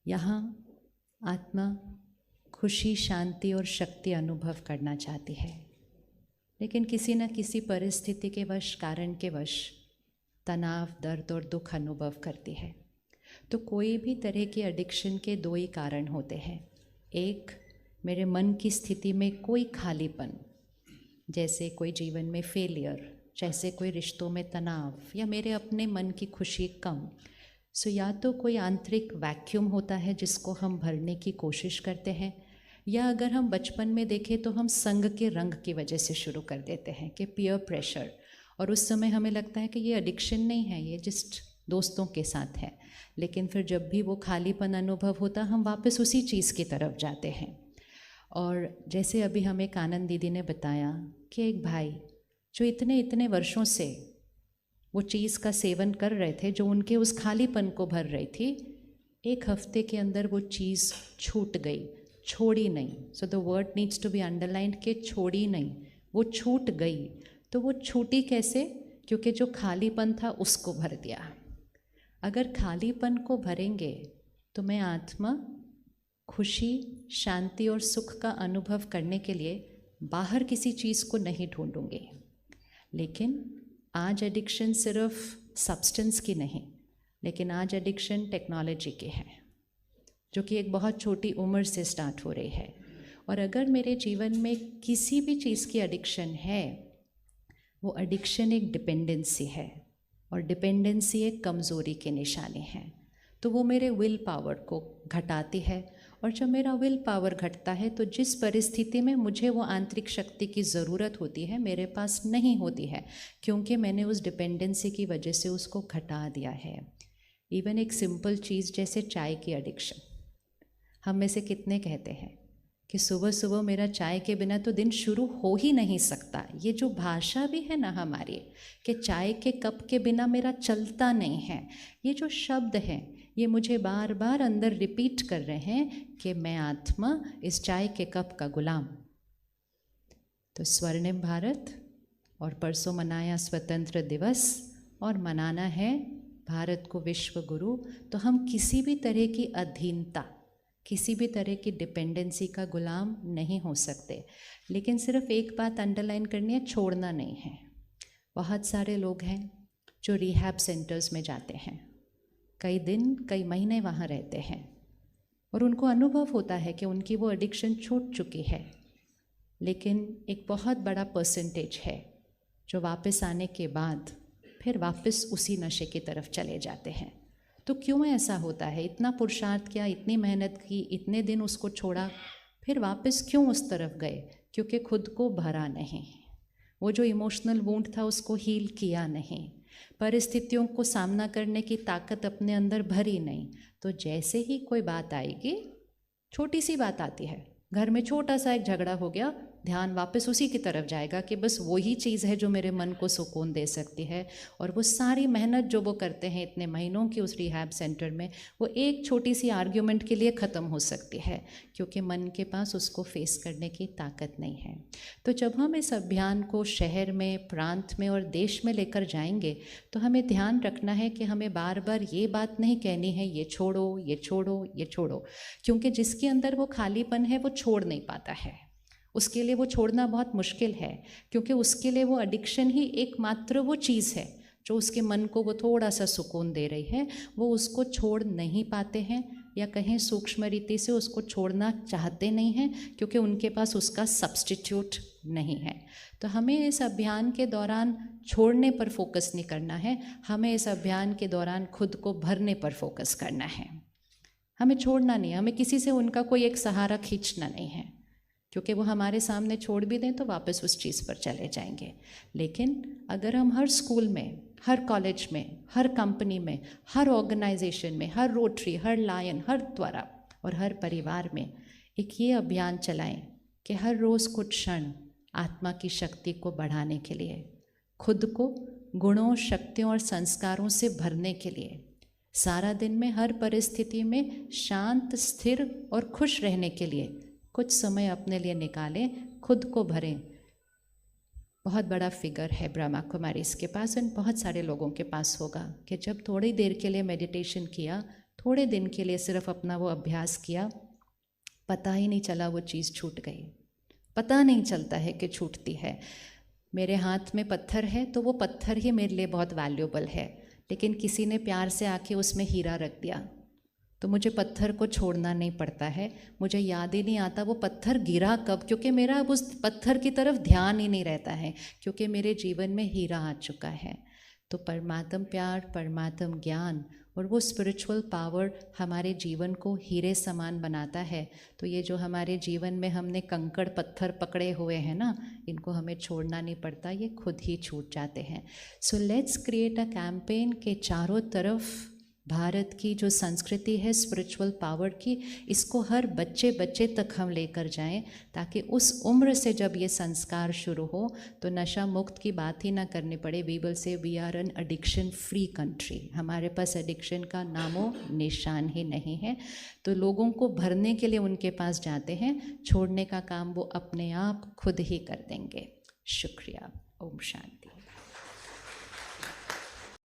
यहाँ आत्मा खुशी, शांति और शक्ति अनुभव करना चाहती है, लेकिन किसी न किसी परिस्थिति के वश, कारण के वश तनाव, दर्द और दुख अनुभव करती है। तो कोई भी तरह की एडिक्शन के दो ही कारण होते हैं। एक, मेरे मन की स्थिति में कोई खालीपन, जैसे कोई जीवन में फेलियर, जैसे कोई रिश्तों में तनाव, या मेरे अपने मन की खुशी कम। सो या तो कोई आंतरिक वैक्यूम होता है जिसको हम भरने की कोशिश करते हैं, या अगर हम बचपन में देखें तो हम संग के रंग की वजह से शुरू कर देते हैं कि पीयर प्रेशर, और उस समय हमें लगता है कि ये एडिक्शन नहीं है, ये जस्ट दोस्तों के साथ है। लेकिन फिर जब भी वो खालीपन अनुभव होता, हम वापस उसी चीज़ की तरफ जाते हैं। और जैसे अभी हमें कानन दीदी ने बताया कि एक भाई जो इतने इतने वर्षों से वो चीज़ का सेवन कर रहे थे जो उनके उस खालीपन को भर रही थी, एक हफ्ते के अंदर वो चीज़ छूट गई, छोड़ी नहीं। So the word needs to be underlined कि छोड़ी नहीं, वो छूट गई। तो वो छूटी कैसे? क्योंकि जो खालीपन था उसको भर दिया। अगर खालीपन को भरेंगे तो मैं आत्मा खुशी, शांति और सुख का अनुभव करने के लिए बाहर किसी चीज़ को नहीं ढूंढूंगी। लेकिन आज एडिक्शन सिर्फ सब्सटेंस की नहीं, लेकिन आज एडिक्शन टेक्नोलॉजी की है, जो कि एक बहुत छोटी उम्र से स्टार्ट हो रही है। और अगर मेरे जीवन में किसी भी चीज़ की एडिक्शन है, वो एडिक्शन एक डिपेंडेंसी है, और डिपेंडेंसी एक कमज़ोरी की निशानी है। तो वो मेरे विल पावर को घटाती है, और जब मेरा विल पावर घटता है तो जिस परिस्थिति में मुझे वो आंतरिक शक्ति की ज़रूरत होती है मेरे पास नहीं होती है, क्योंकि मैंने उस डिपेंडेंसी की वजह से उसको घटा दिया है। इवन एक सिंपल चीज़ जैसे चाय की एडिक्शन, हम में से कितने कहते हैं कि सुबह सुबह मेरा चाय के बिना तो दिन शुरू हो ही नहीं सकता। ये जो भाषा भी है ना हमारी कि चाय के कप के बिना मेरा चलता नहीं है, ये जो शब्द हैं ये मुझे बार बार अंदर रिपीट कर रहे हैं कि मैं आत्मा इस चाय के कप का गुलाम। तो स्वर्णिम भारत, और परसों मनाया स्वतंत्र दिवस, और मनाना है भारत को विश्व गुरु। तो हम किसी भी तरह की अधीनता, किसी भी तरह की डिपेंडेंसी का गुलाम नहीं हो सकते। लेकिन सिर्फ एक बात अंडरलाइन करनी है, छोड़ना नहीं है। बहुत सारे लोग हैं जो रिहैब सेंटर्स में जाते हैं, कई दिन कई महीने वहाँ रहते हैं, और उनको अनुभव होता है कि उनकी वो एडिक्शन छूट चुकी है। लेकिन एक बहुत बड़ा परसेंटेज है जो वापस आने के बाद फिर वापस उसी नशे की तरफ चले जाते हैं। तो क्यों ऐसा होता है? इतना पुरुषार्थ किया, इतनी मेहनत की, इतने दिन उसको छोड़ा, फिर वापस क्यों उस तरफ गए? क्योंकि खुद को भरा नहीं, वो जो इमोशनल वुंड था उसको हील किया नहीं, परिस्थितियों को सामना करने की ताकत अपने अंदर भरी नहीं। तो जैसे ही कोई बात आएगी, छोटी सी बात आती है, घर में छोटा सा एक झगड़ा हो गया, ध्यान वापस उसी की तरफ जाएगा कि बस वही चीज़ है जो मेरे मन को सुकून दे सकती है। और वो सारी मेहनत जो वो करते हैं इतने महीनों की उस रिहैब सेंटर में, वो एक छोटी सी आर्ग्यूमेंट के लिए ख़त्म हो सकती है, क्योंकि मन के पास उसको फेस करने की ताकत नहीं है। तो जब हम इस अभियान को शहर में, प्रांत में और देश में लेकर जाएंगे, तो हमें ध्यान रखना है कि हमें बार बार ये बात नहीं कहनी है ये छोड़ो, ये छोड़ो, ये छोड़ो, क्योंकि जिसके अंदर वो खालीपन है वो छोड़ नहीं पाता है। उसके लिए वो छोड़ना बहुत मुश्किल है, क्योंकि उसके लिए वो एडिक्शन ही एकमात्र वो चीज़ है जो उसके मन को वो थोड़ा सा सुकून दे रही है। वो उसको छोड़ नहीं पाते हैं, या कहीं सूक्ष्म रीति से उसको छोड़ना चाहते नहीं हैं, क्योंकि उनके पास उसका सब्स्टिट्यूट नहीं है। तो हमें इस अभियान के दौरान छोड़ने पर फोकस नहीं करना है, हमें इस अभियान के दौरान खुद को भरने पर फोकस करना है। हमें छोड़ना नहीं है, हमें किसी से उनका कोई एक सहारा खींचना नहीं है, क्योंकि वो हमारे सामने छोड़ भी दें तो वापस उस चीज़ पर चले जाएंगे। लेकिन अगर हम हर स्कूल में, हर कॉलेज में, हर कंपनी में, हर ऑर्गेनाइजेशन में, हर रोटरी, हर लायन, हर द्वारा और हर परिवार में एक ये अभियान चलाएं कि हर रोज़ कुछ क्षण आत्मा की शक्ति को बढ़ाने के लिए, खुद को गुणों, शक्तियों और संस्कारों से भरने के लिए, सारा दिन में हर परिस्थिति में शांत, स्थिर और खुश रहने के लिए कुछ समय अपने लिए निकालें, खुद को भरें। बहुत बड़ा फिगर है ब्रह्मा कुमारी इसके पास, और बहुत सारे लोगों के पास होगा कि जब थोड़ी देर के लिए मेडिटेशन किया थोड़े दिन के लिए सिर्फ अपना वो अभ्यास किया, पता ही नहीं चला वो चीज़ छूट गई। पता नहीं चलता है कि छूटती है। मेरे हाथ में पत्थर है तो वो पत्थर ही मेरे लिए बहुत वैल्यूबल है, लेकिन किसी ने प्यार से आके उसमें हीरा रख दिया तो मुझे पत्थर को छोड़ना नहीं पड़ता है। मुझे याद ही नहीं आता वो पत्थर गिरा कब, क्योंकि मेरा अब उस पत्थर की तरफ ध्यान ही नहीं रहता है, क्योंकि मेरे जीवन में हीरा आ चुका है। तो परमात्म प्यार, परमात्म ज्ञान और वो स्पिरिचुअल पावर हमारे जीवन को हीरे समान बनाता है। तो ये जो हमारे जीवन में हमने कंकड़ पत्थर पकड़े हुए हैं ना, इनको हमें छोड़ना नहीं पड़ता, ये खुद ही छूट जाते हैं। So let's create a campaign के चारों तरफ भारत की जो संस्कृति है स्पिरिचुअल पावर की, इसको हर बच्चे बच्चे तक हम लेकर जाएं, ताकि उस उम्र से जब ये संस्कार शुरू हो तो नशा मुक्त की बात ही ना करनी पड़े। We will say we are an addiction free country. हमारे पास एडिक्शन का नामो निशान ही नहीं है। तो लोगों को भरने के लिए उनके पास जाते हैं, छोड़ने का काम वो अपने आप खुद ही कर देंगे। शुक्रिया। ओम शांति।